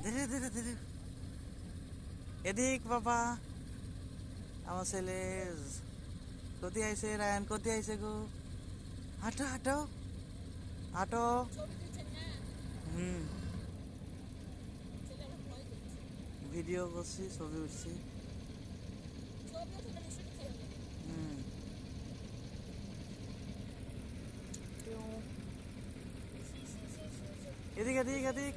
ধীরে ধীরে ধীরে এদিক বাবা আমার ছেলে কতি আইছে রায়ন কতি আইছে গো হাঁটো হাঁটো হাঁটো হুম ভিডিও করছি ছবি উঠছি হুম এদিক এদিক এদিক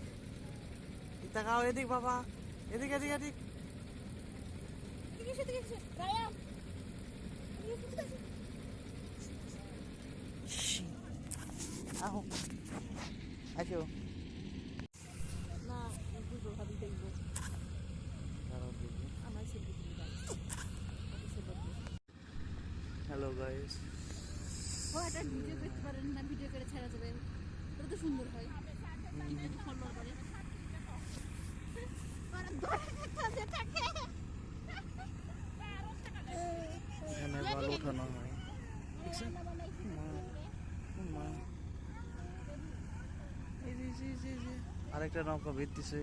তাকাও এদিক বাবা এদিক এদিক এদিক আহো আসো না বুঝবো ভাবি দেখবো আমার ছবি হ্যালো গাইস ও একটা ভিডিও করতে পারেন না ভিডিও করে ছাড়া যাবে ওটা তো সুন্দর হয় ফলো করে এখানে ভালো উঠানো হয় আরেকটা নৌকা ভিত্তিছে